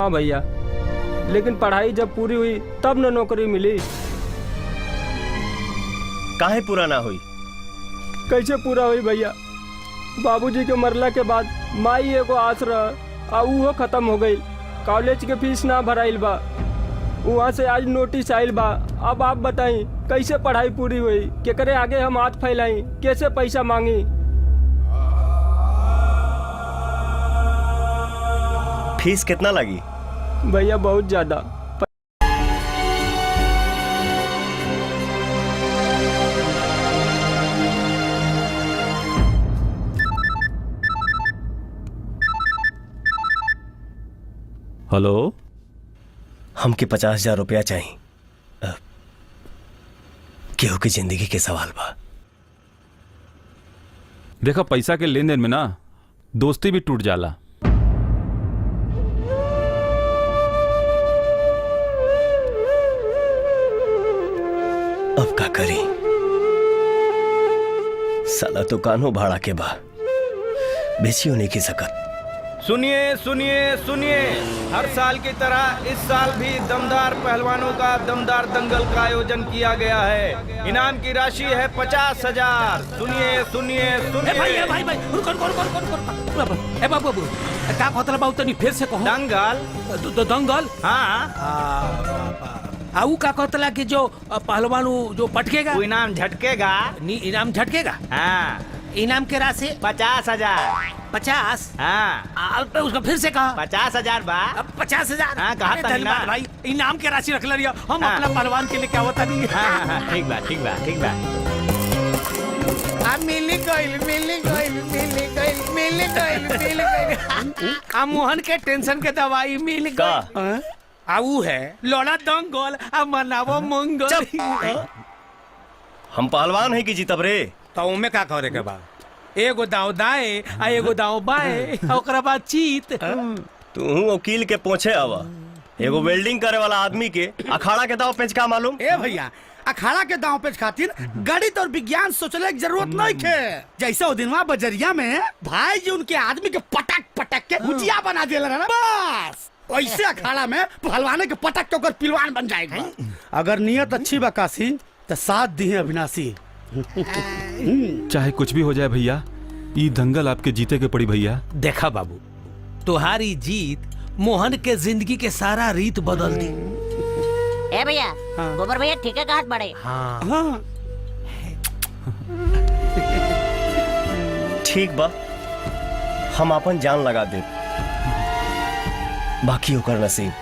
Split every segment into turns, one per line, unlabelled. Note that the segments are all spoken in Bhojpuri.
हाँ भैया, लेकिन पढ़ाई जब पूरी हुई तब न नौकरी मिली।
काहे पूरा ना हुई?
कैसे पूरा हुई भैया? बाबूजी के मरला के बाद माई एगो आस रहा आ उहो खत्म हो गई। कॉलेज के फीस ना भराइल बा, वहाँ से आज नोटिस आइल बा। अब आप बताई कैसे पढ़ाई पूरी हुई? केकरे आगे हम हाथ फैलाई? कैसे पैसा मांगी?
फीस कितना लगी?
भैया बहुत ज्यादा।
हेलो,
हमके 50,000 रुपया चाहिए। केहू की जिंदगी के सवाल बा।
देखा, पैसा के लेन देन में ना दोस्ती भी टूट जाला।
अब का करी? साला तो कानो भाड़ा के बा, बेची होने की सकत।
सुनिए सुनिए सुनिए, हर साल की तरह इस साल भी दमदार पहलवानों का दमदार दंगल का आयोजन किया गया है। इनाम की राशि है 50,000। सुनिए सुनिए सुनिए।
भाई भाई भाई, रुको रुको रुको रुको। ए बाबू क्या कहत बाबू, तनी फिर से कहो।
दंगल
दंगल?
हाँ।
आऊ का कहतला कि जो पहलवान जो पटकेगा
वो इनाम झटकेगा।
इनाम झटकेगा?
हाँ।
इनाम के राशि
50,000।
50?
हाँ।
उसका फिर से कहा।
50,000 बा।
50,000?
हाँ, कहा था ना
भाई, इनाम के राशि रख लिया। हम अपना पहलवान के लिए क्या होता नहीं।
हाँ, ठीक बा ठीक बा ठीक बा।
मोहन के टेंशन के दवाई मिल गई। आऊ है लोड़ा दंगल मनावो मंगल।
हम पहलवान है कि जीतब रे?
तो उमे का करे के बा? एगो दाव दाएं आ एगो दाव बाएं, ओकरा बाद चीत।
तू वकील के पूछे आवा। एगो वेल्डिंग करे वाला आदमी के अखाड़ा के दाव पेच का मालूम?
ए भैया, अखाड़ा के दांव पेच खातिर गणित और विज्ञान सोचने की जरूरत नहीं है। जैसे वो दिनवा बजरिया में भाई जी उनके आदमी के पटक पटक के भुजिया बना दिया ना, बस वैसे अखाड़ा में पहलवाने के पटक के ओकर पिलवान बन जाएगा। अगर नियत अच्छी बा काशी तो साथ दी है अविनाशी।
चाहे कुछ भी हो जाए भैया, ये दंगल आपके जीते के पड़ी भैया।
देखा बाबू, तुम्हारी जीत मोहन के जिंदगी के सारा रीत बदल दी।
ए भैया, गोबर भैया ठीक है, हाथ बढ़े।
हाँ।
ठीक बा, हम अपन जान लगा दे, बाकी ओकर नसीब।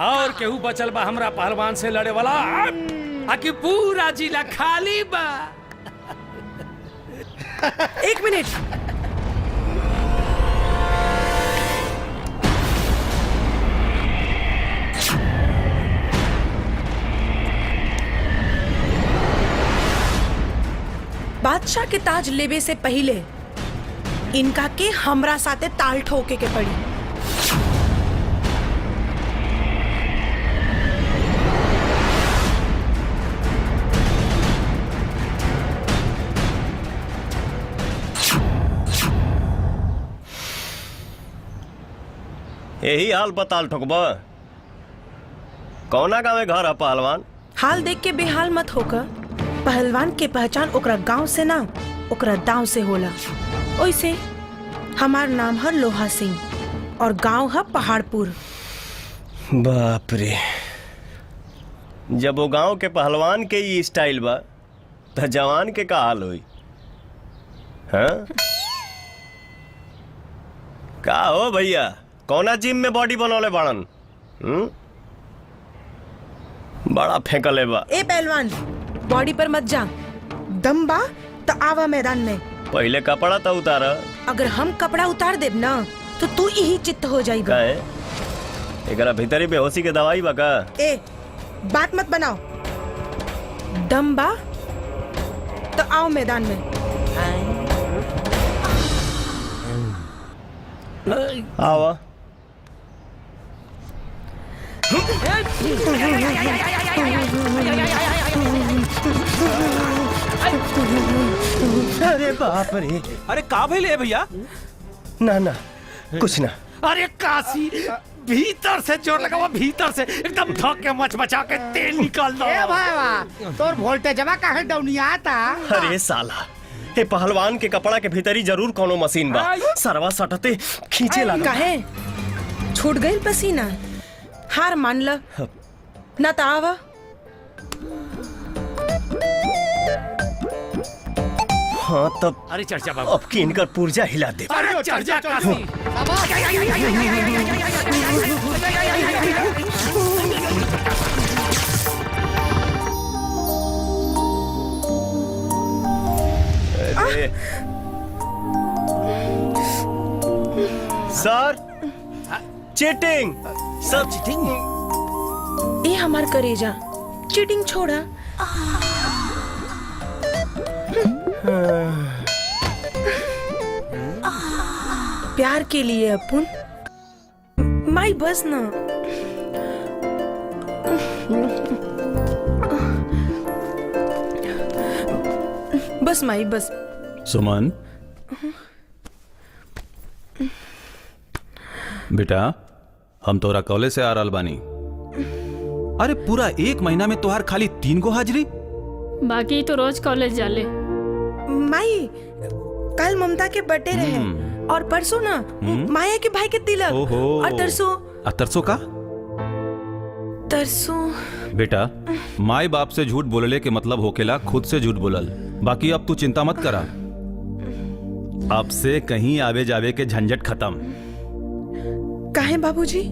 और केहू बचल बा हमरा पहलवान से लड़े वाला आकि पूरा जिला खाली बा।
एक मिनट, बादशाह के ताज लेवे से पहले इनका के हमरा साथे ताल ठोके के पड़ी।
यही हाल बताल ठोकबा। कौना गाँव घर है पहलवान?
हाल देख के बेहाल मत होकर। पहलवान के पहचान ओकरा गांव से ना ओकरा दांव से होला। ओइसे हमार नाम है लोहा सिंह और गांव है पहाड़पुर।
बाप रे, जब वो गांव के पहलवान के ये स्टाइल बा तो जवान के का हाल होई? हाँ? का हो भैया, कौना जिम में बॉडी बनौले बाड़न? बड़ा फेंकले बा।
ए पहलवान, बॉडी पर मत जा, दम बा तो आवा मैदान में।
पहले कपड़ा तो उतारा।
अगर हम कपड़ा उतार देब ना तो तू यही चित्त हो जाएगा।
एकरा भीतरी बेहोशी के दवाई बा का?
ए बात मत बनाओ, दम बा तो आओ मैदान में।
आवा। अरे बाप रे,
अरे का भइले भैया?
ना ना कुछ ना।
अरे काशी, भीतर से जोर लगावा, भीतर से एकदम धक के मच मचा के तेल निकाल दो।
ए भाई तोर वोल्टेजवा काहे डाउनिया आता?
अरे साला, हे पहलवान के कपड़ा के भीतरी जरूर कोनो मशीन बा। सरवा सटते खींचे लगा।
काहे छूट गई पसीना? हार मान ल ना तो आवा।
हाँ तब
अरे चर्चा बाबू,
अब की इनकर पुर्जा हिला दे।
अरे चर्चा काशी।
अरे सर, चीटिंग सर, चीटिंग।
ये हमार करेजा, चीटिंग छोड़ा। प्यार के लिए अपन माई बस ना। बस माई बस।
सुमन बेटा, हम तोरा कॉलेज से आ रहल बानी। अरे पूरा 1 महीना में तोहार खाली 3 गो हाजिरी।
बाकी तो रोज कॉलेज जाले।
माई कल ममता के बर्थडे रहे और परसों ना माया के भाई के तिलक। और तरसों
का?
तरसों
बेटा, माई बाप से झूठ बोलले के मतलब होकेला खुद से झूठ बोलल। बाकी अब तू चिंता मत करा, अब से कहीं आवे जावे के झंझट खत्म।
काहे बाबूजी?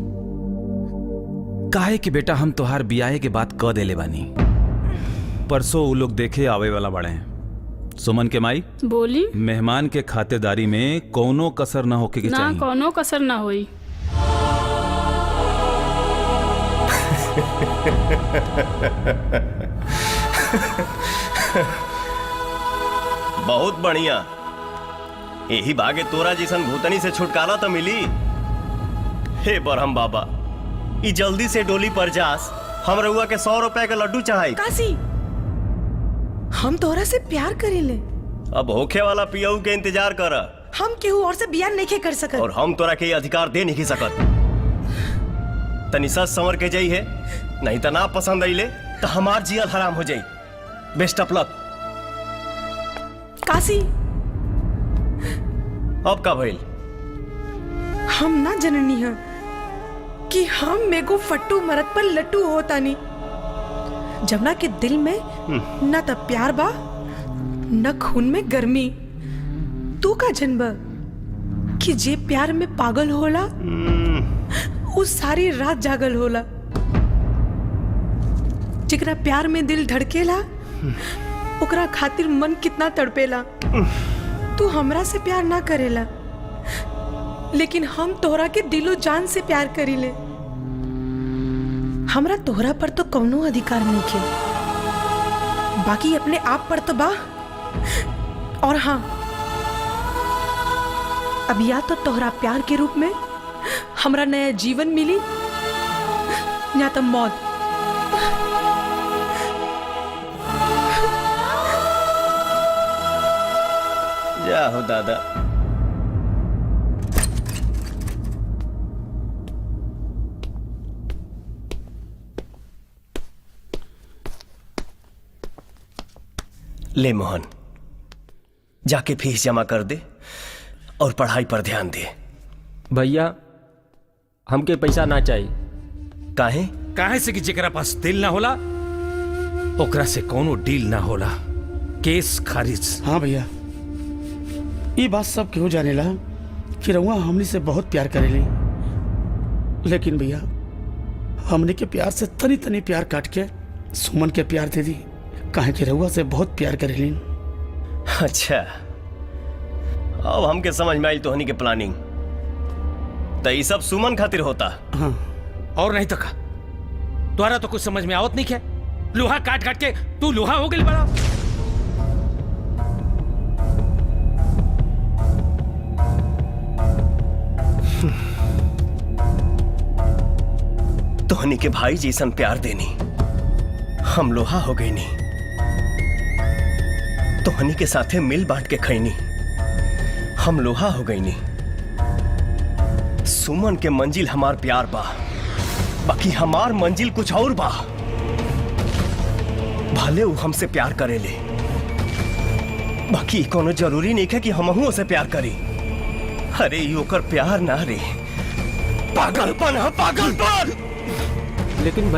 काहे कि बेटा हम तोहार बियाहे के बात कह देले बानी। परसों वो लोग देखे आवे वाला बड़े हैं। सुमन के माई
बोली,
मेहमान के खातिरदारी में कोनो कसर ना होके के चाहिए।
ना कोनो कसर ना होई।
बहुत बढ़िया, यही भागे तोरा जैसन भूतनी से छुटकारा तो मिली। हे बरहम बाबा, ई जल्दी से डोली पर जास, हम रउआ के 100 रुपए के लड्डू चढ़ाई।
काशी, हम तोरा से प्यार करेले।
अब होखे वाला पियऊ के इंतजार कर।
हम केहू और से बियाह नहीं कर सकत।
और हम तोरा के अधिकार दे नहीं सकत। तनी सच संवर के जाई है, नहीं तो ना पसंद आइले तो हमार जियल हराम हो जाई। Best of luck.
काशी,
अब का भइल?
हम ना जननी है कि हम मेको फट्टू मरद पर लट्टू होता नहीं। जमुना के दिल में न त प्यार बा न खून में गर्मी। तू का जनब कि जे प्यार में पागल होला उस सारी रात जागल होला। जेकरा प्यार में दिल धड़केला ओकरा खातिर मन कितना तड़पेला। तू हमरा से प्यार ना करेला, लेकिन हम तोहरा के दिलो जान से प्यार करीले। हमरा तोहरा पर तो कौनो अधिकार नहीं है, बाकी अपने आप पर तो बा। और हाँ, अब या तो तोहरा प्यार के रूप में हमरा नया जीवन मिली या तो मौत।
जा हो दादा। ले मोहन, जाके फीस जमा कर दे और पढ़ाई पर ध्यान दे।
भैया हमके पैसा ना चाहिए।
काहे?
काहे से कि जेकरा पास दिल ना होला ओकरा से कोनो डील ना होला। केस खारिज।
हाँ भैया, ये बात सब क्यों जानेला कि रउआ हमनी से बहुत प्यार करेली, लेकिन भैया हमने के प्यार से तनी तनी प्यार काट के सुमन के प्यार दे दी, काहे कि रउआ से बहुत प्यार करेली।
अच्छा, अब हमके समझ में आई तोहनी के प्लानिंग। तो ये सब सुमन खातिर होता।
हाँ।
और नहीं तो का तुम्हारा तो कुछ समझ में आवत नहीं क्या? लोहा काट काट के तू लोहा हो गई बड़ा।
तोहनी के भाई जैसन प्यार देनी हम लोहा हो गई नी। तोहनी के साथे मिल बांट के खैनी हम लोहा हो गई नी। सुमन के मंजिल हमार प्यार बा, बाकी हमार मंजिल कुछ और बा। भले वो हमसे प्यार करेले, बाकी कोनो जरूरी नहीं है कि हमहू उसे प्यार करी। अरे ये ओकर प्यार ना रे, पागलपन है, पागलपन।
लेकिन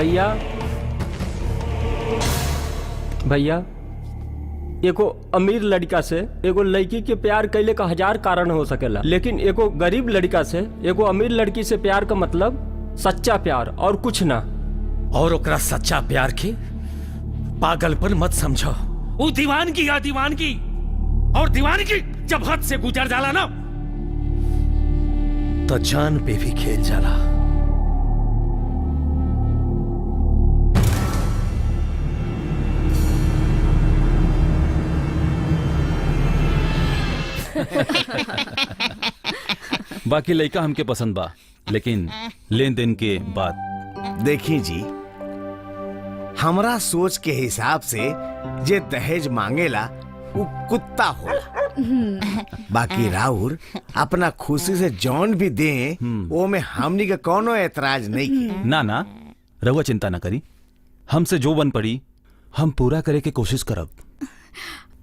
भैया एगो अमीर लड़का से एगो लड़की के प्यार कैले का 1000 कारण हो सकेला, लेकिन एगो गरीब लड़का से एगो अमीर लड़की से प्यार का मतलब सच्चा प्यार और कुछ ना।
और ओकरा सच्चा प्यार के पागलपन मत समझो। वो दीवानगी या दीवानगी, और दीवानगी जब हद से गुजर जाला ना तो जान पे भी खेल जाला।
बाकी लड़का हमके पसंद बा, लेकिन लेन देन के बाद।
देखी जी, हमरा सोच के हिसाब से जे दहेज मांगेला वो कुत्ता होला। बाकी राउर अपना खुशी से जौन भी दे वो में हमनी के कोनो एतराज नहीं की।
ना ना, रहुआ चिंता ना करी, हमसे जो बन पड़ी हम पूरा करे के कोशिश करब।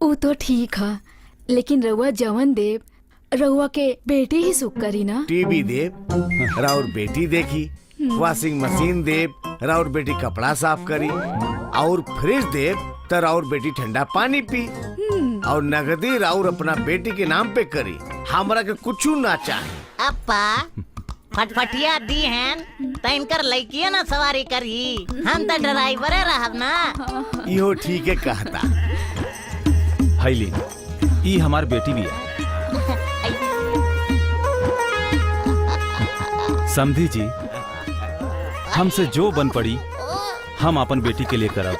वो तो ठीक है, लेकिन रउआ जवन देव रउआ के बेटी ही सुख करी ना।
टीवी देव, राउर बेटी देखी। वॉशिंग मशीन देव, राउर बेटी कपड़ा साफ करी। और फ्रिज देव तो राउर बेटी ठंडा पानी पी। और नगदी राउर अपना बेटी के नाम पे करी। हमरा के कुछ ना चाहिए।
अप्पा फटफटिया दी हैं तो इनकर लड़किया ना सवारी करी, हम तो ड्राइवरे रहब ना।
इहो ठीक है कहता।
हाईली ई हमार बेटी भी है। समझी जी, हमसे जो बन पड़ी हम अपन बेटी के लिए करब।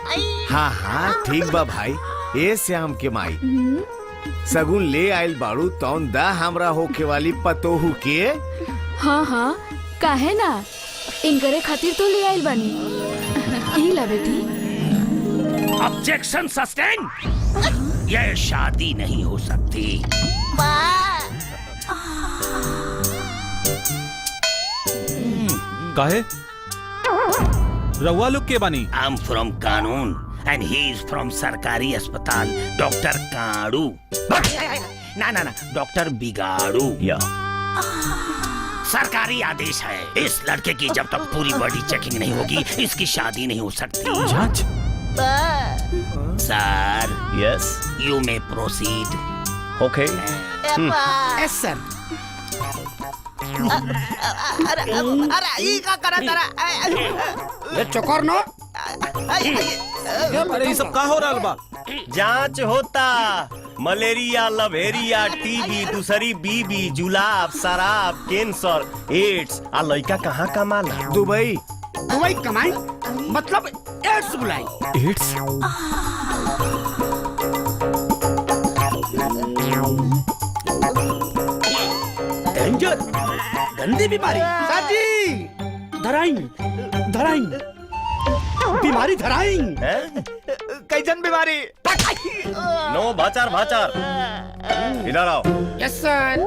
हाँ हाँ ठीक बा भाई। ए श्याम के माई सगुन ले आइल बाड़ू तौन दा हमरा होके वाली पतोहू के।
हाँ हाँ, काहे ना, इनकरे खातिर तो ले आइल बानी। ई ला बेटी।
Objection sustain. ये शादी नहीं हो सकती।
काहे? रउआ लोग के बानी?
आई एम फ्रॉम कानून एंड ही इज फ्रॉम सरकारी अस्पताल डॉक्टर काड़ू। ना ना ना, डॉक्टर बिगाड़ू।
या
सरकारी आदेश है, इस लड़के की जब तक पूरी बॉडी चेकिंग नहीं होगी इसकी शादी नहीं हो सकती।
जांच?
Sir
yes,
you may proceed.
Okay.
Yes sir.
अरे ये का करा
चोकर नो
अरे ये सब का हो रहा बा?
जांच होता। मलेरिया, लवेरिया, टीबी, दूसरी बीबी, जुलाब, शराब, कैंसर, एड्स आ लड़का कहाँ कमाला?
दुबई।
दुबई कमाई मतलब एड्स बुलाई।
एड्स?
डेंजर, गंदी बीमारी। साजी धराई धराई बीमारी धराई।
कैसन बीमारी?
नो भाचार भाचार, इधर आओ।
Yes sir.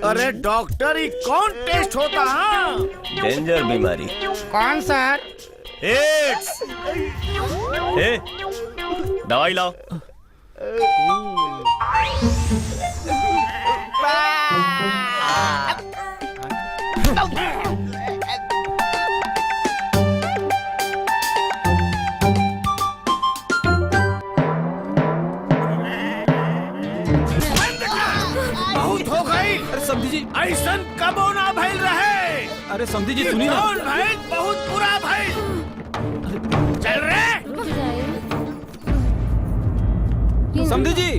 अरे डॉक्टर ये कौन टेस्ट होता है?
डेंजर बीमारी।
कौन सर?
एड्स। ए, दवाई लाओ।
बहुत हो गई।
अरे समझी जी,
ऐसन कबो ना भइल रहे।
अरे समझी जी सुनी ना।
कौन भइल? बहुत बुरा भइल। चल रे।
समझी जी,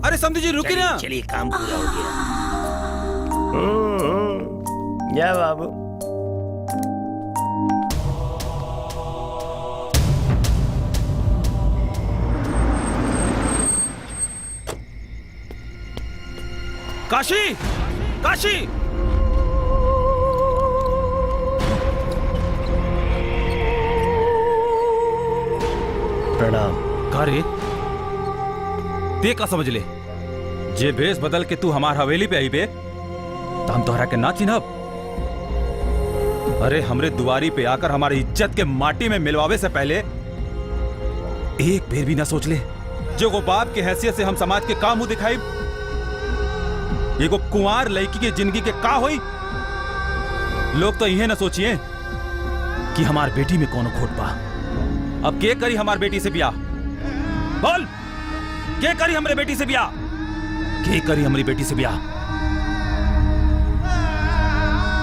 अरे समझी जी रुकी ना।
चलिए काम पूरा हो गया।
या बाबू।
काशी, काशी।
प्रणाम।
का रे? ते का समझ ले? जे भेष बदल के तू हमार हवेली पे आई बे, तो हम तोहरा के ना चिन्हब। अरे हमरे दुआरी पे आकर हमारी इज्जत के माटी में मिलवावे से पहले एक बेर भी ना सोच ले जो को बाप की हैसियत से हम समाज के काम मुंह दिखाई। ये को कुंवार लड़की की जिंदगी के का होई। लोग तो यह ना सोचिए कि हमार बेटी में कौन खोट बा। अब के करी हमार बेटी से ब्याह? बोल, के करी हमरे बेटी से ब्याह? के करी हमारी बेटी से ब्याह?